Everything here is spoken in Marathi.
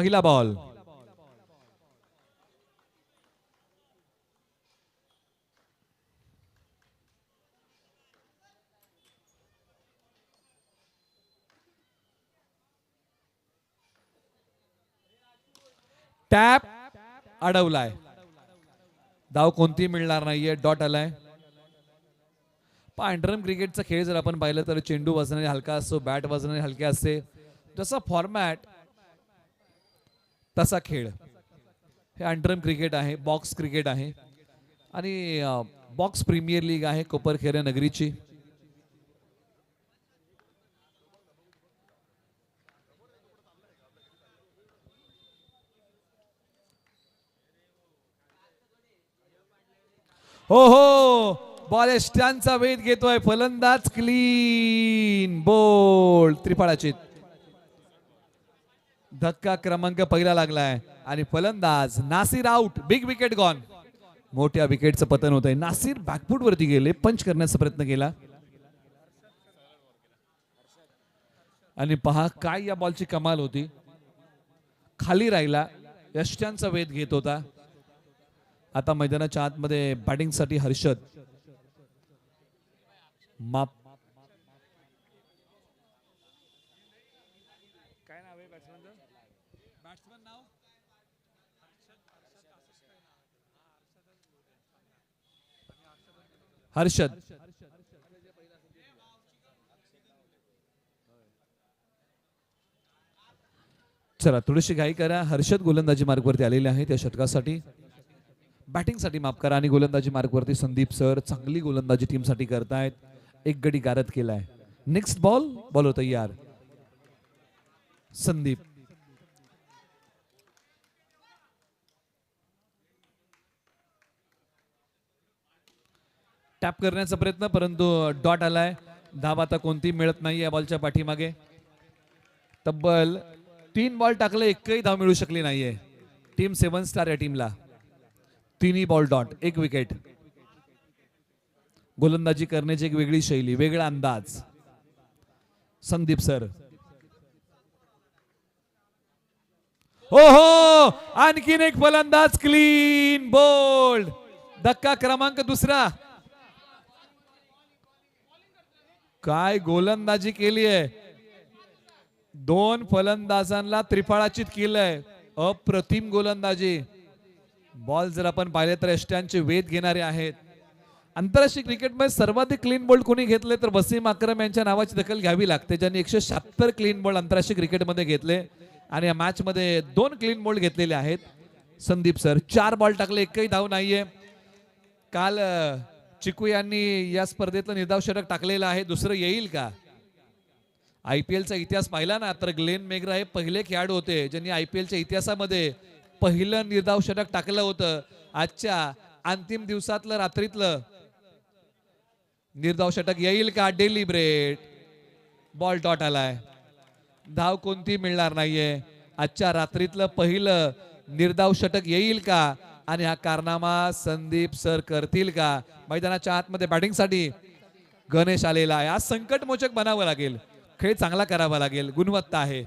पहिला बॉल. टॅप अडवलाय. धाव कोणती मिळणार नाहीये. डॉट आलाय. अंडरम क्रिकेटचा खेळ जर आपण पाहिलं तर चेंडू वजनाने हलका असतो, बॅट वजनाने हलके असते. जसा फॉर्मॅट तसा खेळ. हे अंडरम क्रिकेट आहे, बॉक्स क्रिकेट आहे आणि बॉक्स प्रीमियर लीग आहे कोपरखेर नगरीची. हो हो, बॉल स्टॅनचा वेध घेतोय फलंदाज. Clean bowled. त्रिफळाची धक्का क्रमांक पहिला लागलाय आणि फलंदाज Nasir out. Big wicket gone. मोठ्या विकेटचं पतन होत आहे. नासिर बॅकफूट वरती गेले, पंच करण्याचा प्रयत्न केला आणि पहा काय या बॉलची कमाल होती. खाली राहिला, यष्ट्यांचा वेध घेत होता. आता मैदानाच्या आतमध्ये बॅटिंग साठी हर्षद. माप काय नाव आहे बॅट्समन नाव? हर्षद. चला थोडीशी घाई करा. हर्षद गोलंदाजी मार्गवरती आलेले आहे त्या षटकासाठी. बॅटिंग साठी माफ करा आणि गोलंदाजी मार्गवरती संदीप सर चांगली गोलंदाजी टीम साठी करतायत. एक गडी गारद केलाय. Next ball. बॉल तयार. संदीप. टॅप करण्याचा प्रयत्न परंतु डॉट आलाय. धाव आता कोणती मिळत नाही या बॉलच्या पाठीमागे. तब्बल 3 बॉल टाकले, एकही धाव मिळू शकली नाहीये. टीम 7 स्टार या टीमला. तिन्ही बॉल डॉट, 1 विकेट. गोलंदाजी करण्याची एक वेगळी शैली, वेगळा अंदाज. संदीप सर. हो हो, आणखीन एक फलंदाज. Clean bowled. धक्का क्रमांक दुसरा. काय गोलंदाजी केली आहे. 2 फलंदाजांना त्रिफळाचीत केलंय. अप्रतिम गोलंदाजी. बॉल जर आपण पाहिले तर यष्ट्यांचे वेध घेणारे आहेत. आंतरराष्ट्रीय क्रिकेटमध्ये सर्वाधिक क्लीन बोल्ड कोणी घेतले तर वसीम अक्रम यांच्या नावाची दखल घ्यावी लागते, ज्यांनी 176 क्लीन बोल्ड आंतरराष्ट्रीय क्रिकेटमध्ये घेतले आणि या मॅच मध्ये 2 क्लीन बोल्ड घेतलेले आहेत. संदीप सर 4 बॉल टाकले, एकही धाव नाहीये. काल चिकू यांनी या स्पर्धेतलं निर्धाव षटक टाकलेलं आहे. दुसरं येईल का? आयपीएलचा इतिहास पाहिला ना तर ग्लेन मेग्रा हे पहिले खेळाडू होते ज्यांनी आयपीएलच्या इतिहासामध्ये पहिलं निर्धाव षटक टाकलं होतं. आजच्या अंतिम दिवसातलं रात्रीतलं निर्धाव षटक येईल का? डेलिब्रेट. बॉल डॉट आलाय. धाव कोणती मिळणार नाहीये. आजच्या रात्रीतलं पहिलं निर्धाव षटक येईल का आणि हा कारनामा संदीप सर करतील का? मैदानाच्या आतमध्ये बॅटिंग साठी गणेश आलेला आहे. आज संकटमोचक बनावं लागेल, खेळ चांगला करावा लागेल, गुणवत्ता आहे.